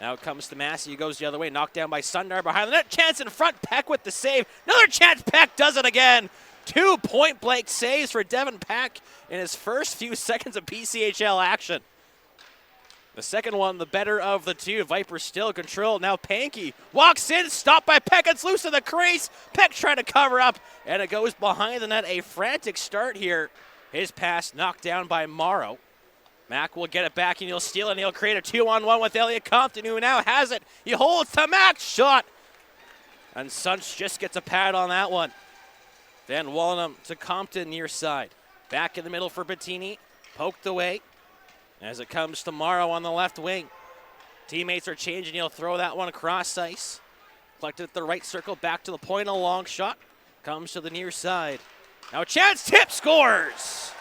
Now it comes to Massey, he goes the other way, knocked down by Sundar behind the net. Chance in front, Peck with the save. Another chance, Peck does it again. 2 point-blank saves for Devin Peck in his first few seconds of BCHL action. The second one, the better of the two. Vipers still control. Now Pankey walks in, stopped by Peck. It's loose in the crease. Peck trying to cover up, and it goes behind the net. A frantic start here. His pass knocked down by Morrow. Mack will get it back, and he'll steal it, and he'll create a 2-on-1 with Elliott Compton, who now has it. He holds to Mack. Shot. And Sunch just gets a pad on that one. Then Wallenham to Compton near side. Back in the middle for Bettini. Poked away. As it comes to Morrow on the left wing. Teammates are changing. He'll throw that one across ice. Collected at the right circle. Back to the point. A long shot. Comes to the near side. Now a chance. Tip scores.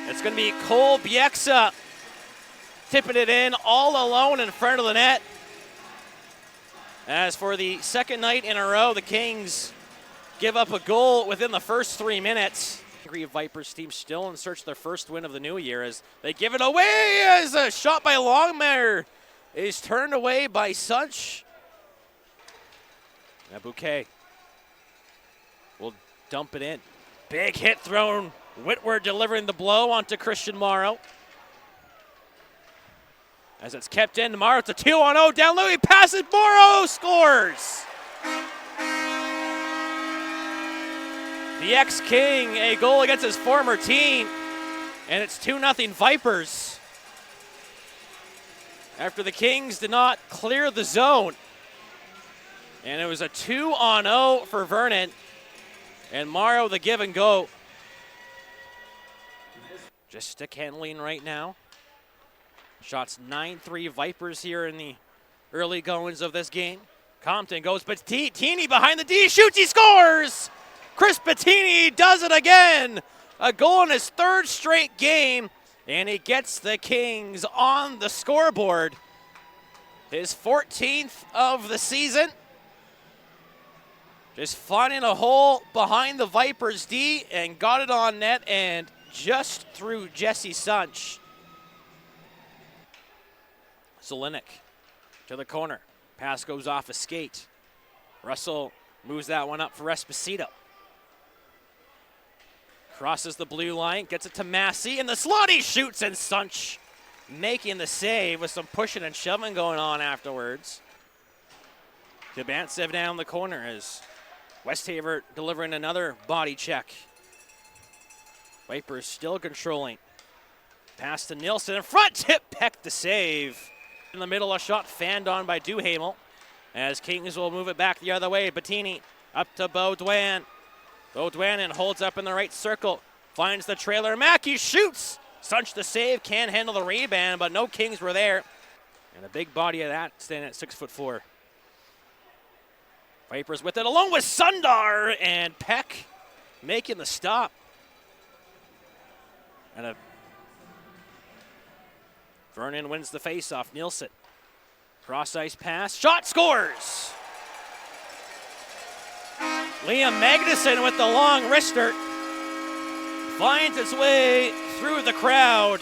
It's going to be Cole Bieksa tipping it in all alone in front of the net. As for the second night in a row, the Kings give up a goal within the first 3 minutes. Angry Vipers team still in search of their first win of the new year as they give it away as a shot by Longmire is turned away by Sunch. Now Bouquet will dump it in. Big hit thrown. Whitworth delivering the blow onto Christian Morrow. As it's kept in, Morrow, it's a 2-on-0 down low. He passes, Morrow scores! The ex-King, a goal against his former team, and it's 2-0 Vipers. After the Kings did not clear the zone. And it was a 2-on-0 for Vernon, and Morrow the give and go. Just stick handling right now. Shots 9-3 Vipers here in the early goings of this game. Compton goes, but Bettini behind the D, shoots, he scores! Chris Bettini does it again! A goal in his third straight game, and he gets the Kings on the scoreboard. His 14th of the season. Just finding a hole behind the Vipers D and got it on net and just through Jesse Sunch. Zelenik to the corner. Pass goes off a skate. Russell moves that one up for Esposito. Crosses the blue line, gets it to Massey, and the slot he shoots, and Sunch making the save with some pushing and shoving going on afterwards. Kabantsev down the corner as Westhaver delivering another body check. Vipers still controlling. Pass to Nilsson in front, tip, Peck the save. In the middle, a shot fanned on by Duhamel as Kings will move it back the other way. Bettini up to Beaudoin. Beaudoin holds up in the right circle. Finds the trailer. Mackey shoots. Sunch the save. Can't handle the rebound, but no Kings were there. And a big body of that standing at 6'4". Vipers with it along with Sundar and Peck making the stop. And a Vernon wins the faceoff. Nielsen. Cross ice pass. Shot scores! Liam Magnuson with the long wrister finds its way through the crowd.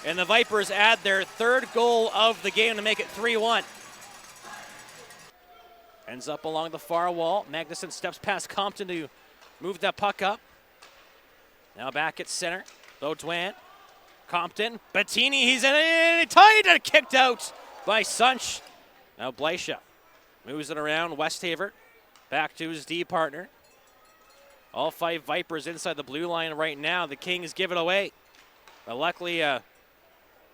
And the Vipers add their third goal of the game to make it 3-1. Ends up along the far wall. Magnuson steps past Compton to move that puck up. Now back at center. Beaudoin. Compton, Bettini, he's in it, tight and kicked out by Sunch. Now Bleisha moves it around, Westhaver back to his D partner. All 5 Vipers inside the blue line right now. The Kings give it away. But luckily,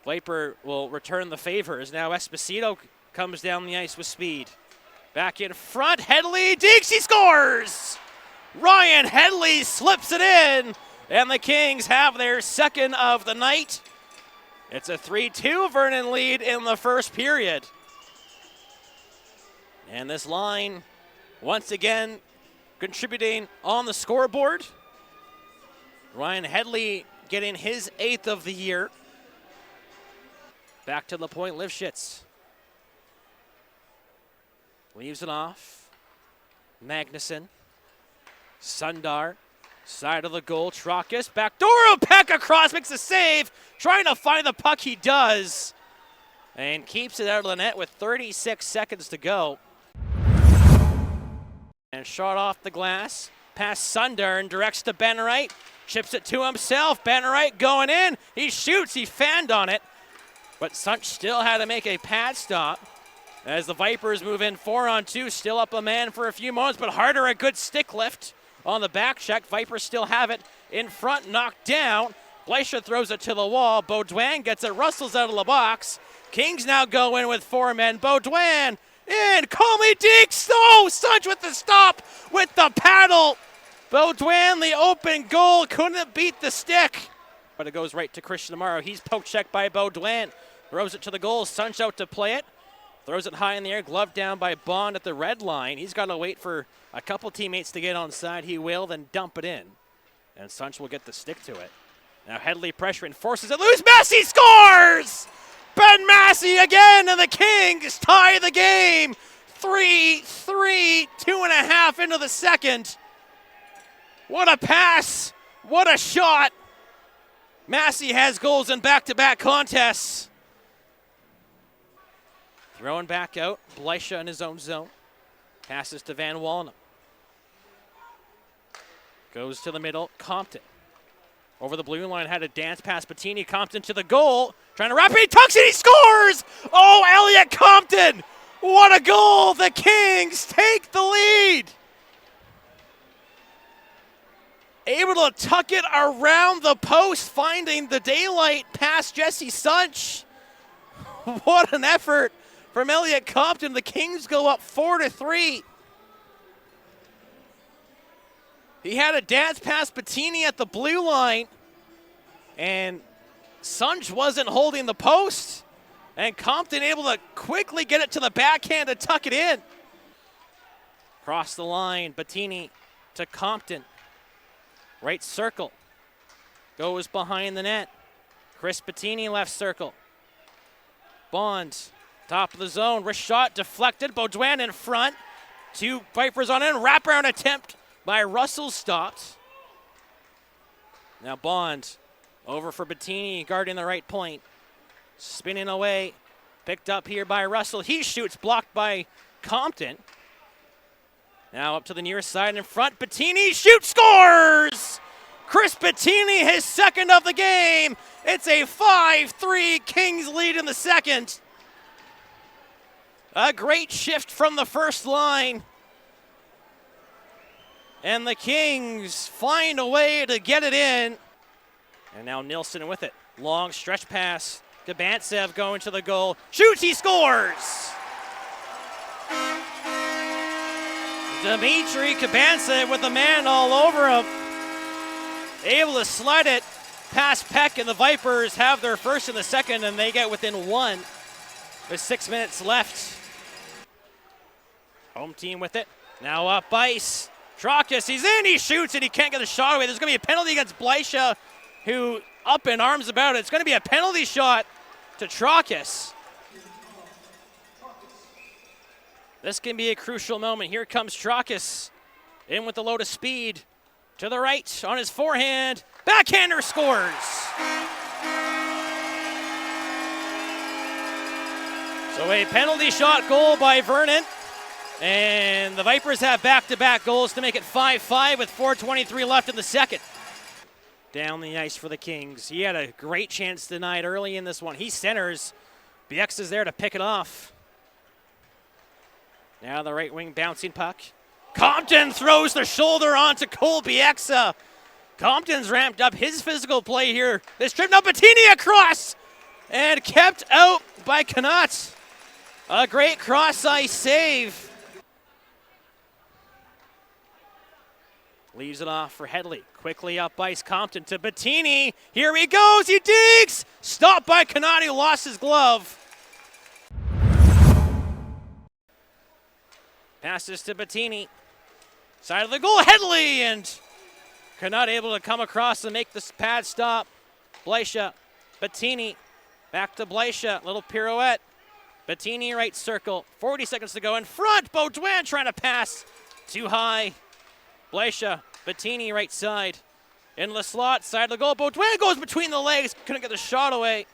Viper will return the favor as now Esposito comes down the ice with speed. Back in front, Headley, Deeks, he scores! Ryan Headley slips it in. And the Kings have their second of the night. It's a 3-2 Vernon lead in the first period. And this line, once again, contributing on the scoreboard. Ryan Headley getting his 8th of the year. Back to the point, Lifshitz. Leaves it off. Magnuson. Sundar. Side of the goal, Trockus, backdoor, Peck across, makes a save, trying to find the puck, he does, and keeps it out of the net with 36 seconds to go. And shot off the glass, past Sundar, directs to Benwright, chips it to himself, Benwright going in, he shoots, he fanned on it, but Sunch still had to make a pad stop. As the Vipers move in 4-on-2, still up a man for a few moments, but Harder a good stick lift on the back check. Vipers still have it in front, knocked down. Bleisha throws it to the wall. Baudouin gets it, rustles out of the box. Kings now go in with 4 men. Baudouin in, Comey Deeks, oh, Sunch with the stop, with the paddle. Baudouin, the open goal, couldn't beat the stick. But it goes right to Christian Amaro. He's poke checked by Baudouin. Throws it to the goal, Sunch out to play it. Throws it high in the air, glove down by Bond at the red line. He's got to wait for a couple teammates to get onside. He will, then dump it in. And Sunch will get the stick to it. Now Headley pressure forces it loose. Massey scores! Ben Massey again, and the Kings tie the game. 3-3, 2.5 into the second. What a pass, what a shot. Massey has goals in back-to-back contests. Throwing back out, Bleisha in his own zone. Passes to Van Wallen. Goes to the middle, Compton. Over the blue line, had a dance pass, Bettini, Compton to the goal. Trying to wrap it, he tucks it, he scores! Oh, Elliot Compton! What a goal! The Kings take the lead! Able to tuck it around the post, finding the daylight past Jesse Sunch. What an effort from Elliot Compton. The Kings go up 4-3. He had a dance past Bettini at the blue line, and Sunch wasn't holding the post, and Compton able to quickly get it to the backhand and tuck it in. Cross the line, Bettini to Compton. Right circle, goes behind the net. Chris Bettini left circle. Bond, top of the zone, wrist shot deflected. Baudouin in front. 2 Vipers on in, wraparound attempt by Russell stopped. Now Bond over for Bettini, guarding the right point. Spinning away, picked up here by Russell. He shoots, blocked by Compton. Now up to the near side in front. Bettini shoots, scores! Chris Bettini, his second of the game. It's a 5-3 Kings lead in the second. A great shift from the first line. And the Kings find a way to get it in. And now Nilsson with it. Long stretch pass. Gabantsev going to the goal. Shoots, he scores! Dmitry Gabantsev with the man all over him. Able to slide it past Peck, and the Vipers have their first and the second, and they get within 1 with 6 minutes left. Home team with it. Now up ice. Trockus, he's in, he shoots, and he can't get a shot away. There's going to be a penalty against Bleisha, who up in arms about it. It's going to be a penalty shot to Trockus. This can be a crucial moment. Here comes Trockus in with a load of speed. To the right on his forehand. Backhander scores. So a penalty shot goal by Vernon. And the Vipers have back-to-back goals to make it 5-5 with 4:23 left in the second. Down the ice for the Kings. He had a great chance tonight early in this one. He centers. BX is there to pick it off. Now the right wing bouncing puck. Compton throws the shoulder onto Cole Bieksa. Compton's ramped up his physical play here. This trip, now Bettini across and kept out by Knott. A great cross-ice save. Leaves it off for Headley. Quickly up ice, Compton to Bettini. Here he goes, he digs! Stopped by Knott, who lost his glove. Passes to Bettini. Side of the goal, Headley, and Knott able to come across and make this pad stop. Bleisha, Bettini, back to Bleisha, little pirouette. Bettini right circle, 40 seconds to go in front. Baudouin trying to pass too high. Bleisha Bettini right side. In the slot, side of the goal. Baudouin goes between the legs. Couldn't get the shot away.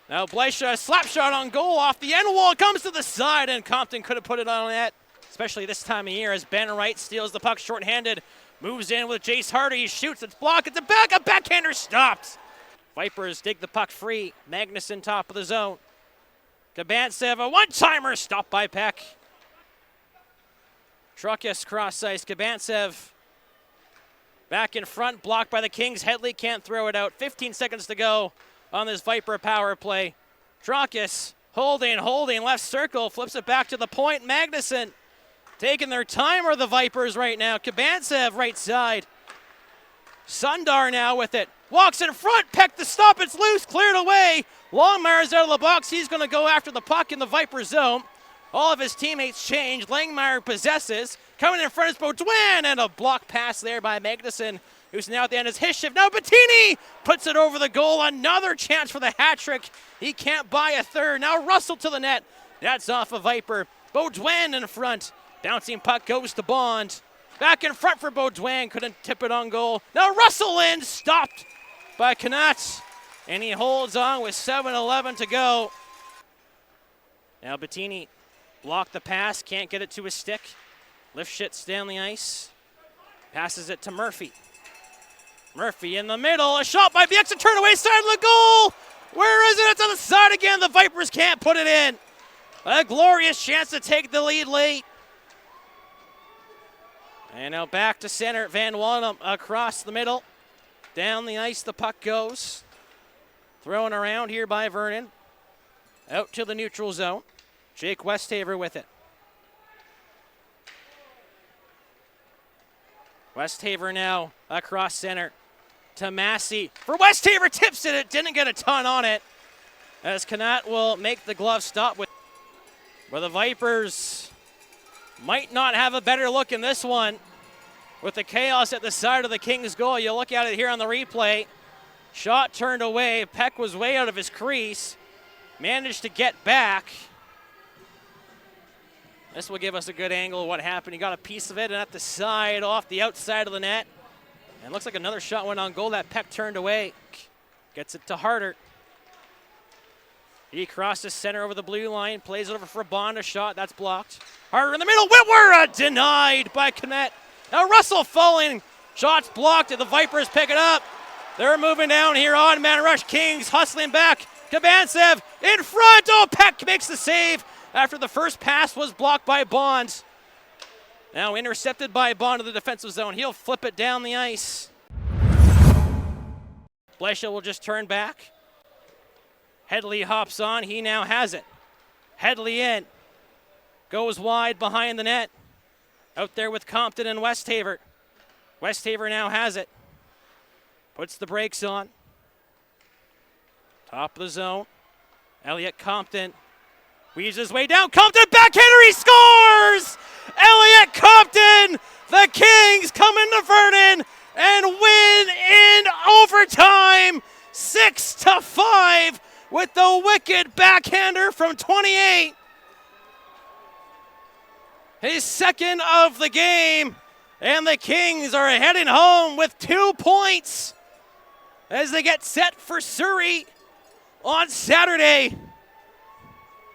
Now Bleisha, slap shot on goal off the end wall. Comes to the side, and Compton could have put it on net. Especially this time of year as Ben Wright steals the puck shorthanded. Moves in with Jace Harder. He shoots. It's blocked. It's a backhander stopped. Vipers dig the puck free. Magnuson top of the zone. Kabantsev, a one-timer stopped by Peck. Truckus cross ice. Kabantsev back in front, blocked by the Kings. Headley can't throw it out. 15 seconds to go on this Viper power play. Truckus holding, left circle, flips it back to the point. Magnuson taking their time are the Vipers right now. Kabantsev right side. Sundar now with it. Walks in front, Peck the stop, it's loose, cleared away. Longmire's out of the box. He's going to go after the puck in the Viper zone. All of his teammates change. Langmire possesses. Coming in front is Baudouin, and a block pass there by Magnuson, who's now at the end of his shift. Now Bettini puts it over the goal. Another chance for the hat trick. He can't buy a third. Now Russell to the net. That's off a Viper. Baudouin in front. Bouncing puck goes to Bond. Back in front for Baudouin. Couldn't tip it on goal. Now Russell in. Stopped by Knott. And he holds on with 7:11 to go. Now Bettini blocked the pass. Can't get it to his stick. Lifts it down the ice. Passes it to Murphy. Murphy in the middle. A shot by Bieksa. Turn away side of the goal. Where is it? It's on the side again. The Vipers can't put it in. A glorious chance to take the lead late. And now back to center. Van Wannem across the middle. Down the ice the puck goes. Thrown around here by Vernon. Out to the neutral zone. Jake Westhaver with it. Westhaver now across center to Massey. For Westhaver, tips it. It didn't get a ton on it. As Knott will make the glove stop with. Where the Vipers might not have a better look in this one. With the chaos at the side of the Kings goal. You look at it here on the replay. Shot turned away. Peck was way out of his crease. Managed to get back. This will give us a good angle of what happened. He got a piece of it, and at the side, off the outside of the net. And looks like another shot went on goal that Peck turned away. Gets it to Harder. He crosses center over the blue line, plays it over for Bond, a shot, that's blocked. Harder in the middle, Whitwer denied by Knott. Now Russell falling, shots blocked, and the Vipers pick it up. They're moving down here on man rush. Kings hustling back. Kabantsev in front. Oh, Peck makes the save after the first pass was blocked by Bond. Now intercepted by Bond in the defensive zone. He'll flip it down the ice. Bleisha will just turn back. Headley hops on. He now has it. Headley in. Goes wide behind the net. Out there with Compton and Westhaver. Westhaver now has it. Puts the brakes on. Top of the zone. Elliott Compton weaves his way down. Compton backhander, he scores! Elliott Compton! The Kings come into Vernon and win in overtime! 6-5 with the wicked backhander from 28. His second of the game. And the Kings are heading home with 2 points as they get set for Surrey on Saturday.